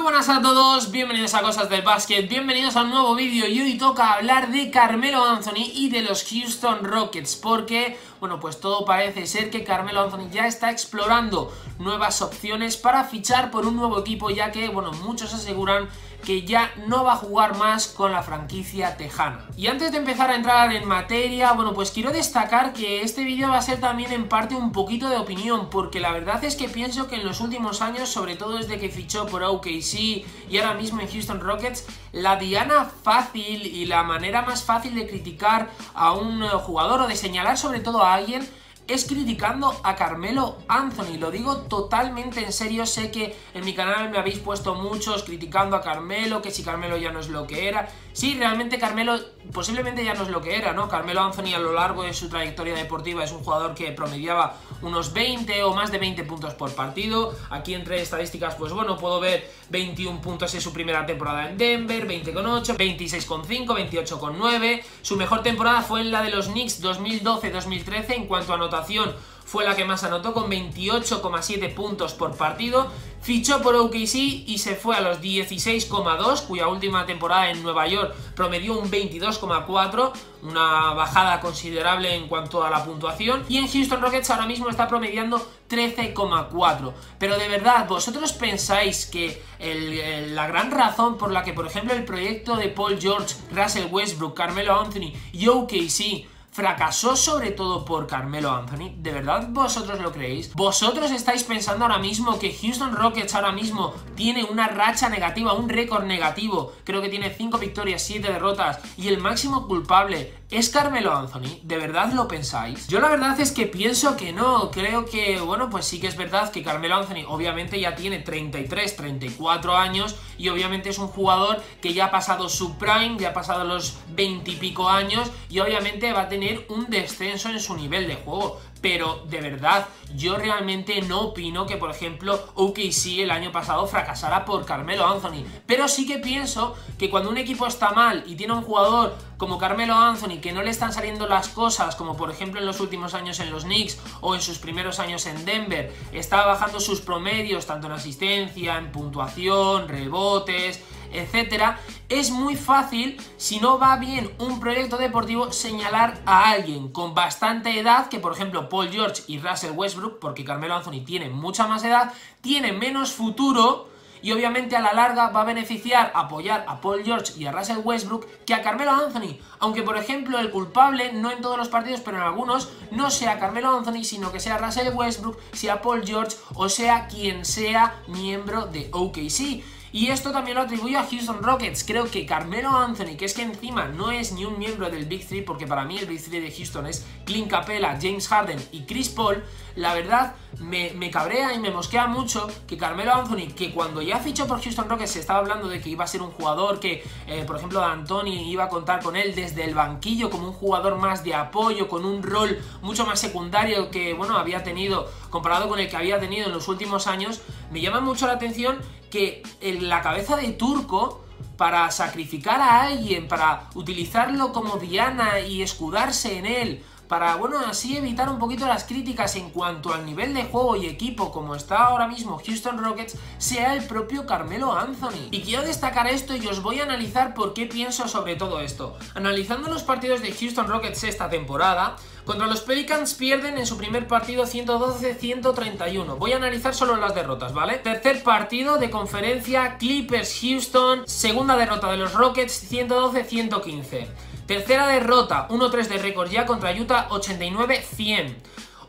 buenas a todos, bienvenidos a Cosas del Básquet, bienvenidos a un nuevo vídeo y hoy toca hablar de Carmelo Anthony y de los Houston Rockets porque, bueno, pues todo parece ser que Carmelo Anthony ya está explorando nuevas opciones para fichar por un nuevo equipo, ya que, bueno, muchos aseguran que ya no va a jugar más con la franquicia tejana. Y antes de empezar a entrar en materia, bueno, pues quiero destacar que este vídeo va a ser también en parte un poquito de opinión, porque la verdad es que pienso que en los últimos años, sobre todo desde que fichó por OKC y ahora mismo en Houston Rockets, la diana fácil y la manera más fácil de criticar a un jugador o de señalar sobre todo a alguien es criticando a Carmelo Anthony. Lo digo totalmente en serio. Sé que en mi canal me habéis puesto muchos criticando a Carmelo, que si Carmelo ya no es lo que era. Sí, realmente Carmelo posiblemente ya no es lo que era, ¿no? Carmelo Anthony a lo largo de su trayectoria deportiva es un jugador que promediaba unos 20 o más de 20 puntos por partido. Aquí entre estadísticas, pues bueno, puedo ver 21 puntos en su primera temporada en Denver, 20,8, 26,5, 28,9. Su mejor temporada fue en la de los Knicks 2012-2013 en cuanto a anotación. Fue la que más anotó con 28,7 puntos por partido. Fichó por OKC y se fue a los 16,2, cuya última temporada en Nueva York promedió un 22,4, una bajada considerable en cuanto a la puntuación. Y en Houston Rockets ahora mismo está promediando 13,4. Pero de verdad, ¿vosotros pensáis que la gran razón por la que, por ejemplo, el proyecto de Paul George, Russell Westbrook, Carmelo Anthony y OKC fracasó sobre todo por Carmelo Anthony? ¿De verdad vosotros lo creéis? ¿Vosotros estáis pensando ahora mismo que Houston Rockets ahora mismo tiene una racha negativa, un récord negativo? Creo que tiene 5 victorias, 7 derrotas y el máximo culpable es Carmelo Anthony. ¿De verdad lo pensáis? Yo la verdad es que pienso que no. Creo que, bueno, pues sí que es verdad que Carmelo Anthony obviamente ya tiene 33, 34 años y obviamente es un jugador que ya ha pasado su prime, ya ha pasado los 20 y pico años y obviamente va a tener un descenso en su nivel de juego. Pero de verdad, yo realmente no opino que, por ejemplo, OKC el año pasado fracasara por Carmelo Anthony. Pero sí que pienso que cuando un equipo está mal y tiene un jugador como Carmelo Anthony que no le están saliendo las cosas, como por ejemplo en los últimos años en los Knicks o en sus primeros años en Denver, está bajando sus promedios tanto en asistencia, en puntuación, rebotes, etcétera, es muy fácil, si no va bien un proyecto deportivo, señalar a alguien con bastante edad, que por ejemplo Paul George y Russell Westbrook, porque Carmelo Anthony tiene mucha más edad, tiene menos futuro y obviamente a la larga va a beneficiar apoyar a Paul George y a Russell Westbrook que a Carmelo Anthony, aunque por ejemplo el culpable, no en todos los partidos pero en algunos, no sea Carmelo Anthony, sino que sea Russell Westbrook, sea Paul George o sea quien sea miembro de OKC. Y esto también lo atribuyo a Houston Rockets. Creo que Carmelo Anthony, que es que encima no es ni un miembro del Big Three, porque para mí el Big Three de Houston es Clint Capela, James Harden y Chris Paul, la verdad me cabrea y me mosquea mucho que Carmelo Anthony, que cuando ya fichó por Houston Rockets se estaba hablando de que iba a ser un jugador que, por ejemplo, D'Antoni iba a contar con él desde el banquillo como un jugador más de apoyo, con un rol mucho más secundario que, bueno, había tenido, comparado con el que había tenido en los últimos años. Me llama mucho la atención que la cabeza de Turco, para sacrificar a alguien, para utilizarlo como diana y escudarse en él, para, bueno, así evitar un poquito las críticas en cuanto al nivel de juego y equipo como está ahora mismo Houston Rockets, sea el propio Carmelo Anthony. Y quiero destacar esto y os voy a analizar por qué pienso sobre todo esto. Analizando los partidos de Houston Rockets esta temporada, contra los Pelicans pierden en su primer partido 112-131. Voy a analizar solo las derrotas, ¿vale? Tercer partido de conferencia, Clippers-Houston. Segunda derrota de los Rockets, 112-115. Tercera derrota, 1-3 de récord ya contra Utah, 89-100.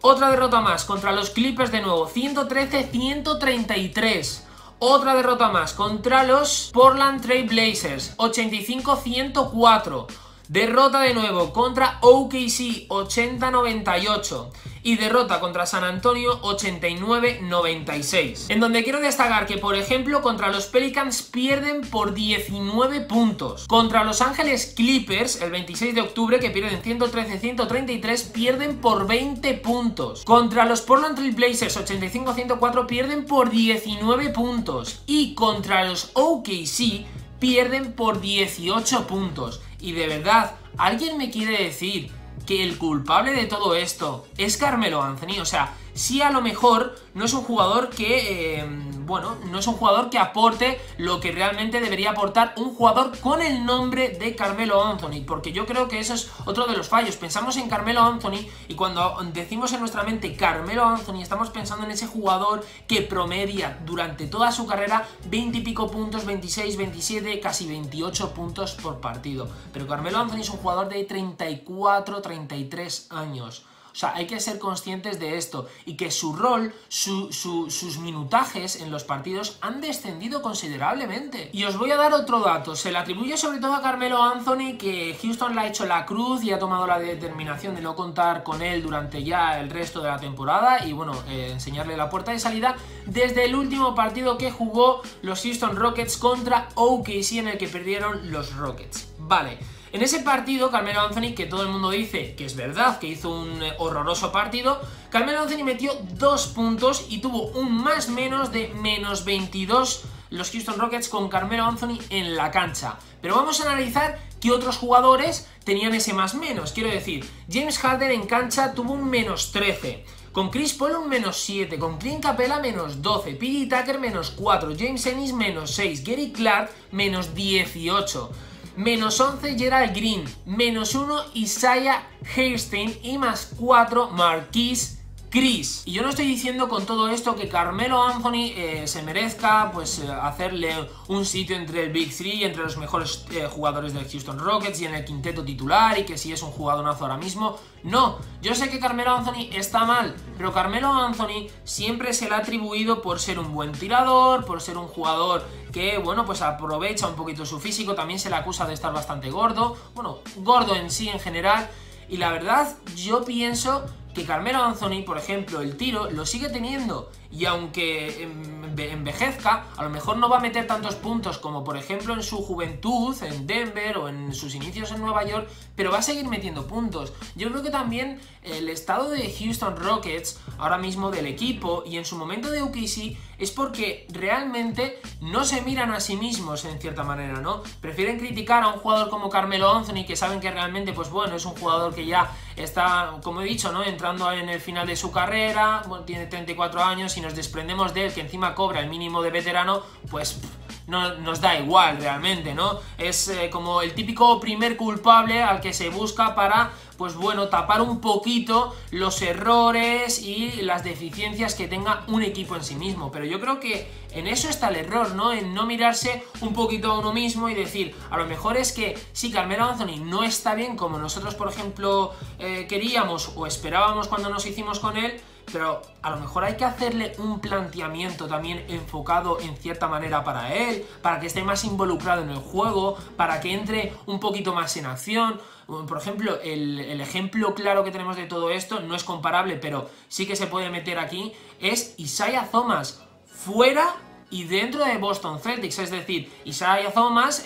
Otra derrota más contra los Clippers de nuevo, 113-133. Otra derrota más contra los Portland Trail Blazers, 85-104. Derrota de nuevo contra OKC, 80-98. Y derrota contra San Antonio, 89-96. En donde quiero destacar que, por ejemplo, contra los Pelicans pierden por 19 puntos. Contra Los Ángeles Clippers, el 26 de octubre, que pierden 113-133, pierden por 20 puntos. Contra los Portland Trail Blazers, 85-104, pierden por 19 puntos. Y contra los OKC pierden por 18 puntos. Y de verdad, ¿alguien me quiere decir que el culpable de todo esto es Carmelo Anthony? O sea, sí a lo mejor no es un jugador que, bueno, no es un jugador que aporte lo que realmente debería aportar un jugador con el nombre de Carmelo Anthony, porque yo creo que eso es otro de los fallos. Pensamos en Carmelo Anthony y cuando decimos en nuestra mente Carmelo Anthony estamos pensando en ese jugador que promedia durante toda su carrera 20 y pico puntos, 26, 27, casi 28 puntos por partido. Pero Carmelo Anthony es un jugador de 34, 33 años. O sea, hay que ser conscientes de esto y que su rol, sus minutajes en los partidos han descendido considerablemente. Y os voy a dar otro dato. Se le atribuye sobre todo a Carmelo Anthony que Houston le ha hecho la cruz y ha tomado la determinación de no contar con él durante ya el resto de la temporada y, bueno, enseñarle la puerta de salida desde el último partido que jugó los Houston Rockets contra OKC, en el que perdieron los Rockets. Vale. En ese partido, Carmelo Anthony, que todo el mundo dice que es verdad, que hizo un horroroso partido, Carmelo Anthony metió 2 puntos y tuvo un más-menos de menos 22 los Houston Rockets con Carmelo Anthony en la cancha. Pero vamos a analizar qué otros jugadores tenían ese más-menos. Quiero decir, James Harden en cancha tuvo un menos 13. Con Chris Paul un menos 7, con Clint Capela menos 12, PJ Tucker menos 4, James Ennis menos 6, Gary Clark menos 18. Menos 11 Gerald Green, menos 1 Isaiah Hartenstein y más 4 Marquise Chris. Y yo no estoy diciendo con todo esto que Carmelo Anthony se merezca pues hacerle un sitio entre el Big 3 y entre los mejores jugadores del Houston Rockets y en el quinteto titular y que si es un jugadorazo ahora mismo. No, yo sé que Carmelo Anthony está mal, pero Carmelo Anthony siempre se le ha atribuido por ser un buen tirador, por ser un jugador que, bueno, pues aprovecha un poquito su físico. También se le acusa de estar bastante gordo, bueno, gordo en sí en general. Y la verdad, yo pienso que Carmelo Anthony, por ejemplo, el tiro lo sigue teniendo y aunque envejezca, a lo mejor no va a meter tantos puntos como por ejemplo en su juventud en Denver o en sus inicios en Nueva York, pero va a seguir metiendo puntos. Yo creo que también el estado de Houston Rockets ahora mismo del equipo y en su momento de OKC es porque realmente no se miran a sí mismos en cierta manera, ¿no? Prefieren criticar a un jugador como Carmelo Anthony, que saben que realmente, pues bueno, es un jugador que ya está, como he dicho, ¿no?, entrando en el final de su carrera, bueno, tiene 34 años y nos desprendemos de él, que encima cobra el mínimo de veterano, pues no nos da igual realmente, ¿no? Es como el típico primer culpable al que se busca para, pues bueno, tapar un poquito los errores y las deficiencias que tenga un equipo en sí mismo. Pero yo creo que en eso está el error, ¿no? En no mirarse un poquito a uno mismo y decir, a lo mejor es que sí, Carmelo Anthony no está bien como nosotros, por ejemplo, queríamos o esperábamos cuando nos hicimos con él, pero a lo mejor hay que hacerle un planteamiento también enfocado en cierta manera para él, para que esté más involucrado en el juego, para que entre un poquito más en acción. Por ejemplo, el ejemplo claro que tenemos de todo esto, no es comparable, pero sí que se puede meter aquí, es Isaiah Thomas, fuera y dentro de Boston Celtics. Es decir, Isaiah Thomas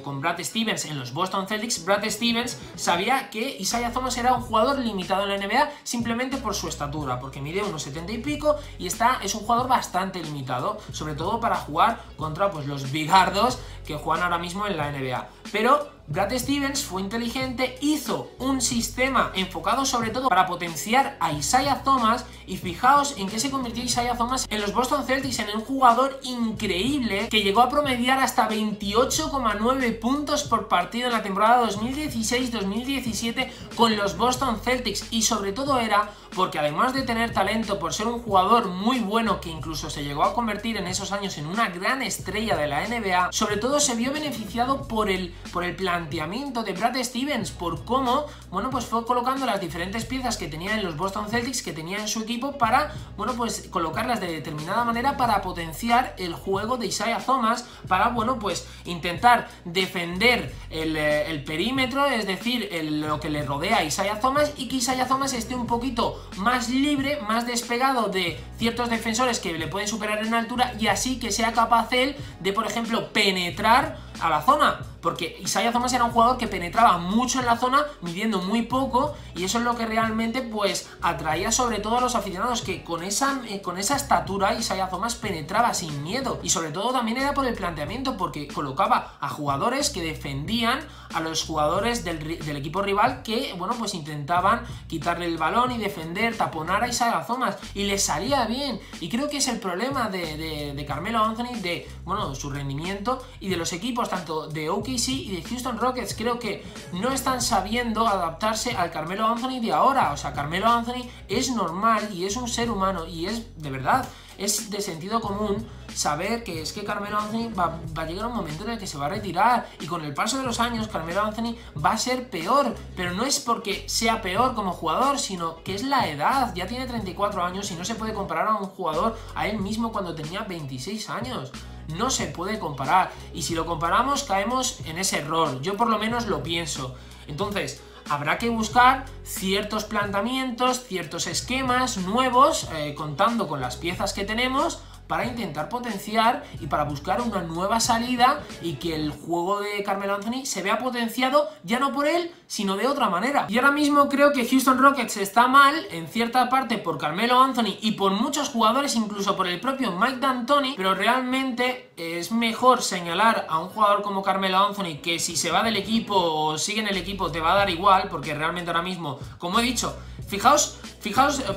con Brad Stevens en los Boston Celtics, Brad Stevens sabía que Isaiah Thomas era un jugador limitado en la NBA simplemente por su estatura, porque mide unos 70 y pico y es un jugador bastante limitado, sobre todo para jugar contra pues los bigardos que juegan ahora mismo en la NBA. Pero Brad Stevens fue inteligente, hizo un sistema enfocado sobre todo para potenciar a Isaiah Thomas y fijaos en qué se convirtió Isaiah Thomas en los Boston Celtics, en un jugador increíble que llegó a promediar hasta 28,9 puntos por partido en la temporada 2016-2017 con los Boston Celtics, y sobre todo era porque además de tener talento, por ser un jugador muy bueno que incluso se llegó a convertir en esos años en una gran estrella de la NBA, sobre todo se vio beneficiado por el planteamiento de Brad Stevens, por cómo, bueno, pues fue colocando las diferentes piezas que tenía en los Boston Celtics, que tenía en su equipo, para, bueno, pues colocarlas de determinada manera para potenciar el juego de Isaiah Thomas, para, bueno, pues intentar defender el perímetro, es decir, lo que le rodea a Isaiah Thomas, y que Isaiah Thomas esté un poquito más libre, más despegado de ciertos defensores que le pueden superar en altura, y así que sea capaz él de, por ejemplo, penetrar a la zona. porque Isaiah Thomas era un jugador que penetraba mucho en la zona, midiendo muy poco, y eso es lo que realmente pues atraía sobre todo a los aficionados, que con esa estatura Isaiah Thomas penetraba sin miedo, y sobre todo también era por el planteamiento, porque colocaba a jugadores que defendían a los jugadores del equipo rival que, bueno, pues intentaban quitarle el balón y defender, taponar a Isaiah Thomas, y le salía bien. Y creo que es el problema de Carmelo Anthony, de, bueno, su rendimiento, y de los equipos tanto de OKC y de Houston Rockets. Creo que no están sabiendo adaptarse al Carmelo Anthony de ahora. O sea, Carmelo Anthony es normal y es un ser humano, y es de verdad, es de sentido común saber que es que Carmelo Anthony va a llegar un momento en el que se va a retirar, y con el paso de los años Carmelo Anthony va a ser peor, pero no es porque sea peor como jugador, sino que es la edad. Ya tiene 34 años y no se puede comparar a un jugador a él mismo cuando tenía 26 años. No se puede comparar, y si lo comparamos caemos en ese error. Yo por lo menos lo pienso. Entonces habrá que buscar ciertos planteamientos, ciertos esquemas nuevos, contando con las piezas que tenemos, para intentar potenciar y para buscar una nueva salida, y que el juego de Carmelo Anthony se vea potenciado ya no por él, sino de otra manera. Y ahora mismo creo que Houston Rockets está mal en cierta parte por Carmelo Anthony y por muchos jugadores, incluso por el propio Mike D'Antoni, pero realmente es mejor señalar a un jugador como Carmelo Anthony, que si se va del equipo o sigue en el equipo te va a dar igual, porque realmente ahora mismo, como he dicho, fijaos,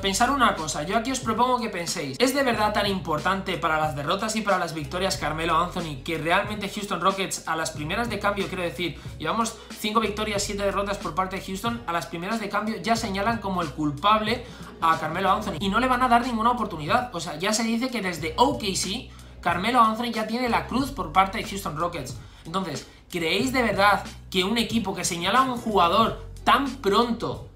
pensar una cosa. Yo aquí os propongo que penséis, ¿es de verdad tan importante para las derrotas y para las victorias Carmelo Anthony, que realmente Houston Rockets a las primeras de cambio, quiero decir, llevamos 5 victorias, 7 derrotas por parte de Houston, a las primeras de cambio ya señalan como el culpable a Carmelo Anthony y no le van a dar ninguna oportunidad? O sea, ya se dice que desde OKC Carmelo Anthony ya tiene la cruz por parte de Houston Rockets. Entonces, ¿creéis de verdad que un equipo que señala a un jugador tan pronto,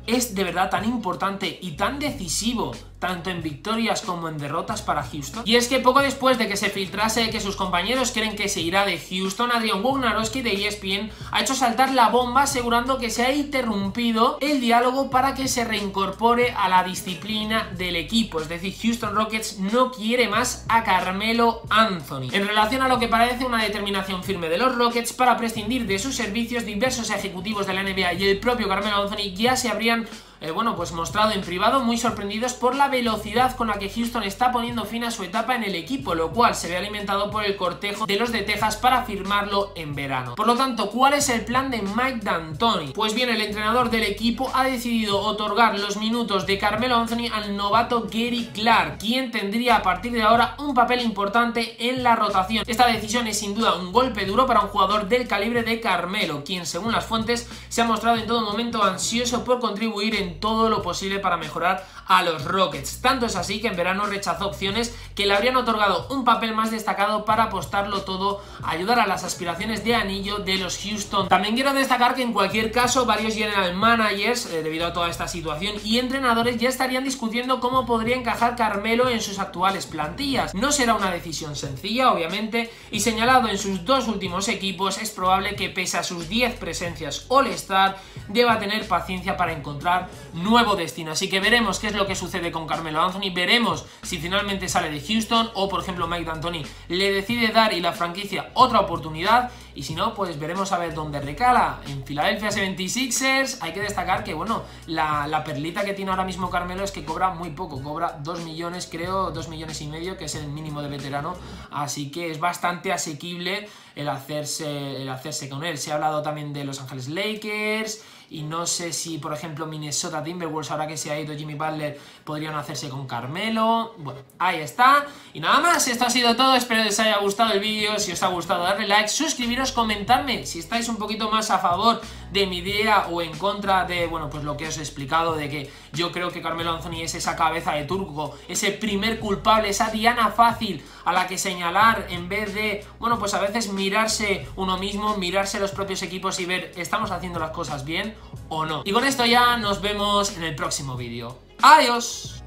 es de verdad tan importante y tan decisivo, tanto en victorias como en derrotas para Houston? Y es que poco después de que se filtrase que sus compañeros creen que se irá de Houston, Adrian Wojnarowski de ESPN ha hecho saltar la bomba, asegurando que se ha interrumpido el diálogo para que se reincorpore a la disciplina del equipo. Es decir, Houston Rockets no quiere más a Carmelo Anthony. En relación a lo que parece una determinación firme de los Rockets para prescindir de sus servicios, diversos ejecutivos de la NBA y el propio Carmelo Anthony ya se habrían bueno, pues mostrado en privado muy sorprendidos por la velocidad con la que Houston está poniendo fin a su etapa en el equipo, lo cual se ve alimentado por el cortejo de los de Texas para firmarlo en verano. Por lo tanto, ¿cuál es el plan de Mike D'Antoni? Pues bien, el entrenador del equipo ha decidido otorgar los minutos de Carmelo Anthony al novato Gary Clark, quien tendría a partir de ahora un papel importante en la rotación. Esta decisión es sin duda un golpe duro para un jugador del calibre de Carmelo, quien según las fuentes se ha mostrado en todo momento ansioso por contribuir en todo lo posible para mejorar a los Rockets. Tanto es así que en verano rechazó opciones que le habrían otorgado un papel más destacado para apostarlo todo a ayudar a las aspiraciones de anillo de los Houston. También quiero destacar que en cualquier caso varios general managers, debido a toda esta situación, y entrenadores ya estarían discutiendo cómo podría encajar Carmelo en sus actuales plantillas. No será una decisión sencilla, obviamente, y señalado en sus dos últimos equipos, es probable que pese a sus 10 presencias All-Star deba tener paciencia para encontrar nuevo destino. Así que veremos qué es lo que sucede con Carmelo Anthony, veremos si finalmente sale de Houston o por ejemplo Mike D'Antoni le decide dar y la franquicia otra oportunidad, y si no, pues veremos a ver dónde recala. En Philadelphia 76ers hay que destacar que bueno, la perlita que tiene ahora mismo Carmelo es que cobra muy poco, cobra 2 millones, creo, 2 millones y medio, que es el mínimo de veterano, así que es bastante asequible el hacerse con él. Se ha hablado también de Los Ángeles Lakers, y no sé si, por ejemplo, Minnesota Timberwolves, ahora que se ha ido Jimmy Butler, podrían hacerse con Carmelo. Bueno, ahí está. Y nada más, esto ha sido todo. Espero que os haya gustado el vídeo. Si os ha gustado, darle like, suscribiros, comentarme si estáis un poquito más a favor de mi idea o en contra de, bueno, pues lo que os he explicado, de que yo creo que Carmelo Anthony es esa cabeza de turco, ese primer culpable, esa diana fácil a la que señalar, en vez de, bueno, pues a veces mirarse uno mismo, mirarse los propios equipos y ver, ¿estamos haciendo las cosas bien o no? Y con esto ya nos vemos en el próximo vídeo. ¡Adiós!